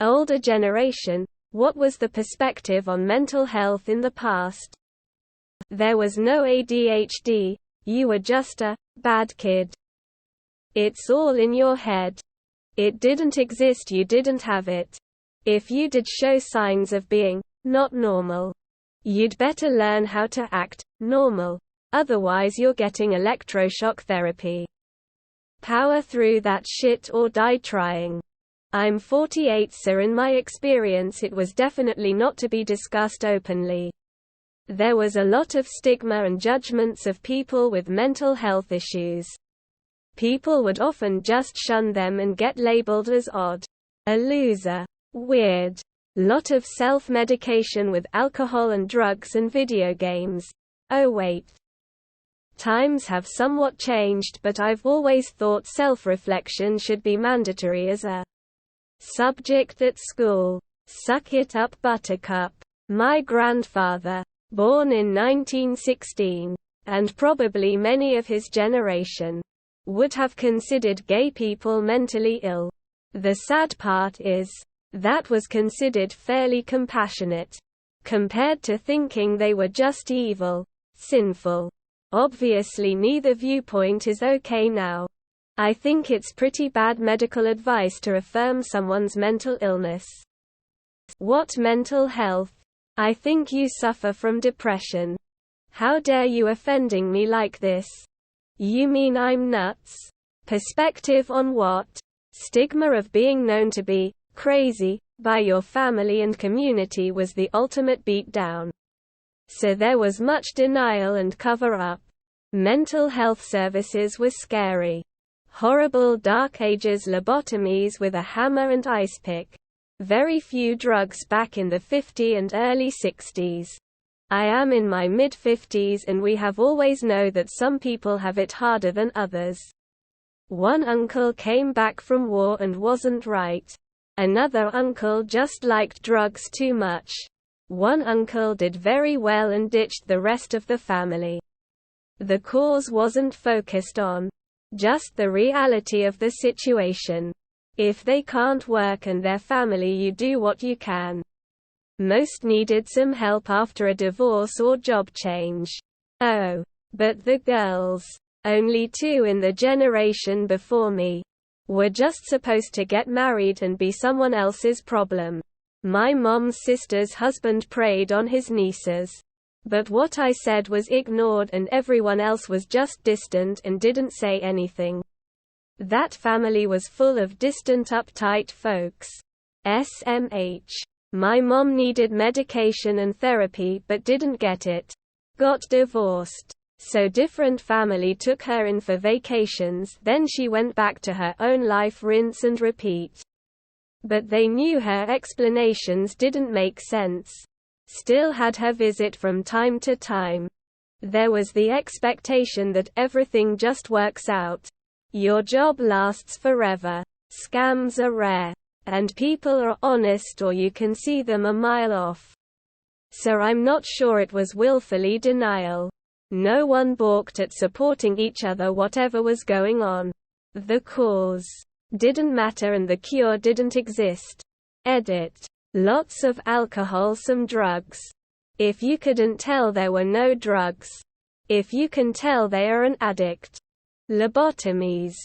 Older generation, what was the perspective on mental health in the past? There was no ADHD, you were just a bad kid. It's all in your head. It didn't exist, you didn't have it. If you did show signs of being not normal, you'd better learn how to act normal. Otherwise you're getting electroshock therapy. Power through that shit or die trying. I'm 48, so in my experience it was definitely not to be discussed openly. There was a lot of stigma and judgments of people with mental health issues. People would often just shun them and get labeled as odd, a loser, weird. Lot of self-medication with alcohol and drugs and video games. Oh wait. Times have somewhat changed, but I've always thought self-reflection should be mandatory as a subject at school. Suck it up, Buttercup. My grandfather, born in 1916, and probably many of his generation, would have considered gay people mentally ill. The sad part is, that was considered fairly compassionate, compared to thinking they were just evil, sinful. Obviously neither viewpoint is okay now. I think it's pretty bad medical advice to affirm someone's mental illness. What mental health? I think you suffer from depression. How dare you offending me like this? You mean I'm nuts? Perspective on what? Stigma of being known to be crazy by your family and community was the ultimate beatdown. So there was much denial and cover-up. Mental health services were scary. Horrible Dark Ages lobotomies with a hammer and ice pick. Very few drugs back in the 50s and early 60s. I am in my mid-50s and we have always known that some people have it harder than others. One uncle came back from war and wasn't right. Another uncle just liked drugs too much. One uncle did very well and ditched the rest of the family. The cause wasn't focused on just the reality of the situation. If they can't work and their family, you do what you can. Most needed some help after a divorce or job change. Oh, but the girls, only two in the generation before me, were just supposed to get married and be someone else's problem. My mom's sister's husband preyed on his nieces. But what I said was ignored and everyone else was just distant and didn't say anything. That family was full of distant, uptight folks. SMH. My mom needed medication and therapy but didn't get it. Got divorced. So different family took her in for vacations, then she went back to her own life, rinse and repeat. But they knew her explanations didn't make sense. Still had her visit from time to time. There was the expectation that everything just works out. Your job lasts forever. Scams are rare. And people are honest or you can see them a mile off. So I'm not sure it was willfully denial. No one balked at supporting each other whatever was going on. The cause didn't matter and the cure didn't exist. Edit. Lots of alcohol, some drugs. If you couldn't tell, there were no drugs. If you can tell, they are an addict. Lobotomies.